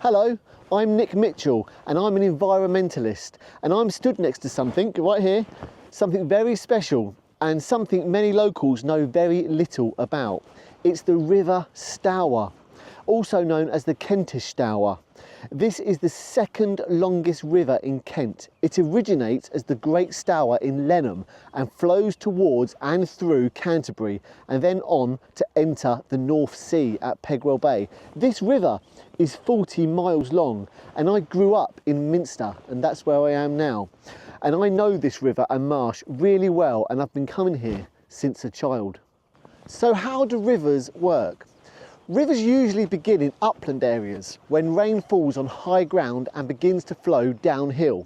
Hello, I'm Nick Mitchell and I'm an environmentalist, and I'm stood next to something right here, something very special and something many locals know very little about. It's the River Stour, also known as the Kentish Stour. This is the second longest river in Kent. It originates as the Great Stour in Lenham and flows towards and through Canterbury and then on to enter the North Sea at Pegwell Bay. This river is 40 miles long, and I grew up in Minster and that's where I am now. And I know this river and marsh really well, and I've been coming here since a child. So how do rivers work? Rivers usually begin in upland areas when rain falls on high ground and begins to flow downhill.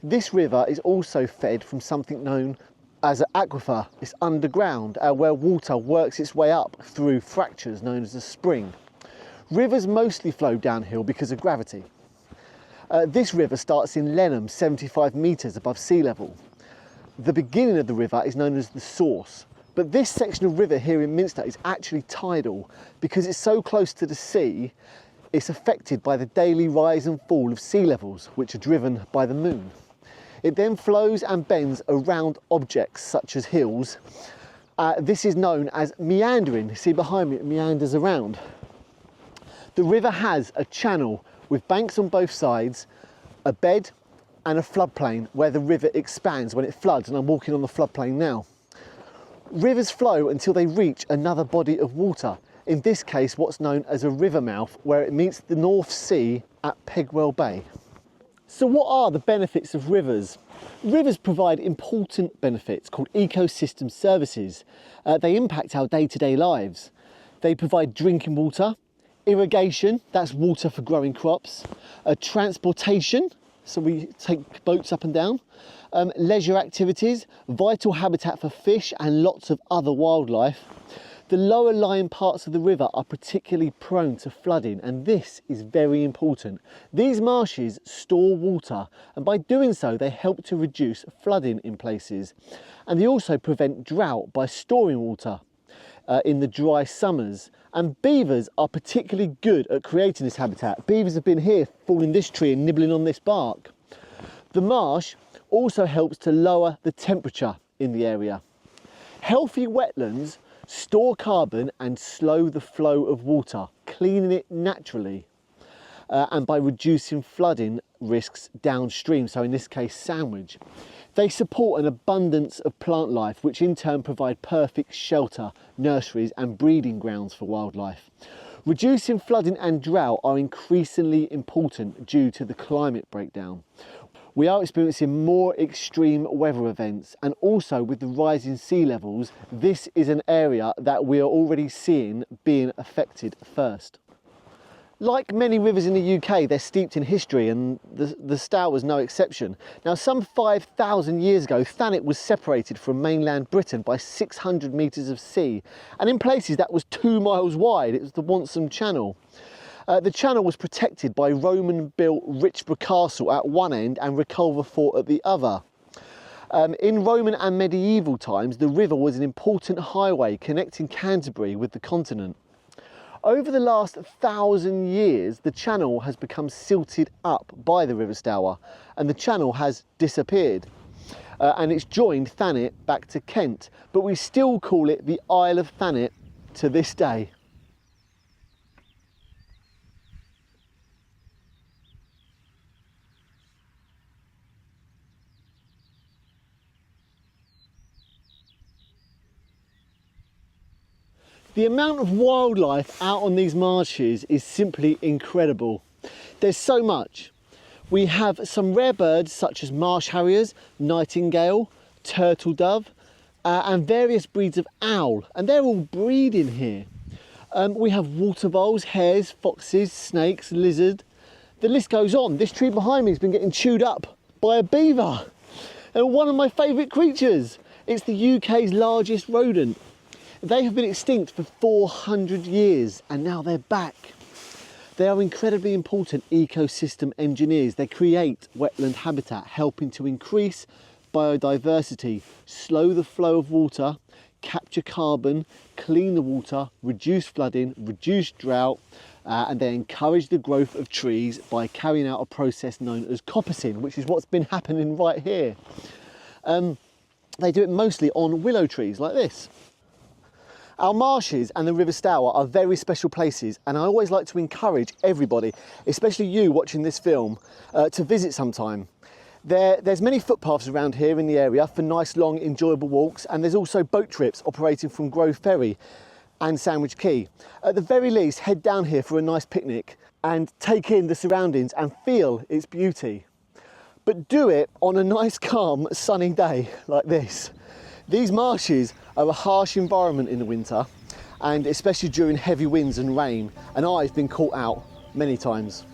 This river is also fed from something known as an aquifer. It's underground where water works its way up through fractures known as a spring. Rivers mostly flow downhill because of gravity. This river starts in Lenham, 75 metres above sea level. The beginning of the river is known as the source. But this section of river here in Minster is actually tidal because it's so close to the sea. It's affected by the daily rise and fall of sea levels, which are driven by the moon. It then flows and bends around objects such as hills. This is known as meandering. See behind me, it meanders around. The river has a channel with banks on both sides, a bed and a floodplain where the river expands when it floods, and I'm walking on the floodplain now. Rivers flow until they reach another body of water, in this case what's known as a river mouth, where it meets the North Sea at Pegwell Bay. So what are the benefits of rivers? Rivers provide important benefits called ecosystem services. They impact our day-to-day lives. They provide drinking water, irrigation, that's water for growing crops, transportation, so we take boats up and down, leisure activities, vital habitat for fish and lots of other wildlife. The lower lying parts of the river are particularly prone to flooding, and this is very important. These marshes store water, and by doing so they help to reduce flooding in places, and they also prevent drought by storing water in the dry summers. And beavers are particularly good at creating this habitat. Beavers have been here falling this tree and nibbling on this bark. The marsh also helps to lower the temperature in the area. Healthy wetlands store carbon and slow the flow of water, cleaning it naturally, and by reducing flooding risks downstream, so in this case Sandwich. They support an abundance of plant life, which in turn provide perfect shelter, nurseries and breeding grounds for wildlife. Reducing flooding and drought are increasingly important due to the climate breakdown. We are experiencing more extreme weather events, and also with the rising sea levels, this is an area that we are already seeing being affected first. Like many rivers in the UK, they're steeped in history, and the Stour was no exception. Now, some 5,000 years ago, Thanet was separated from mainland Britain by 600 metres of sea, and in places that was 2 miles wide. It was the Wantsum Channel. The channel was protected by Roman-built Richborough Castle at one end and Reculver Fort at the other. In Roman and medieval times, the river was an important highway connecting Canterbury with the continent. Over the last 1,000 years, the channel has become silted up by the River Stour, and the channel has disappeared. And it's joined Thanet back to Kent, but we still call it the Isle of Thanet to this day. The amount of wildlife out on these marshes is simply incredible. There's so much. We have some rare birds such as marsh harriers, nightingale, turtle dove, and various breeds of owl, and they're all breeding here. We have water voles, hares, foxes, snakes, lizard. The list goes on. This tree behind me has been getting chewed up by a beaver, and one of my favourite creatures. It's the UK's largest rodent. They have been extinct for 400 years and now they're back. They are incredibly important ecosystem engineers. They create wetland habitat, helping to increase biodiversity, slow the flow of water, capture carbon, clean the water, reduce flooding, reduce drought, and they encourage the growth of trees by carrying out a process known as coppicing, which is what's been happening right here. They do it mostly on willow trees like this. Our marshes and the River Stour are very special places, and I always like to encourage everybody, especially you watching this film, to visit sometime. There's many footpaths around here in the area for nice, long, enjoyable walks, and there's also boat trips operating from Grove Ferry and Sandwich Quay. At the very least, head down here for a nice picnic and take in the surroundings and feel its beauty. But do it on a nice, calm, sunny day like this. These marshes are a harsh environment in the winter, and especially during heavy winds and rain, and I've been caught out many times.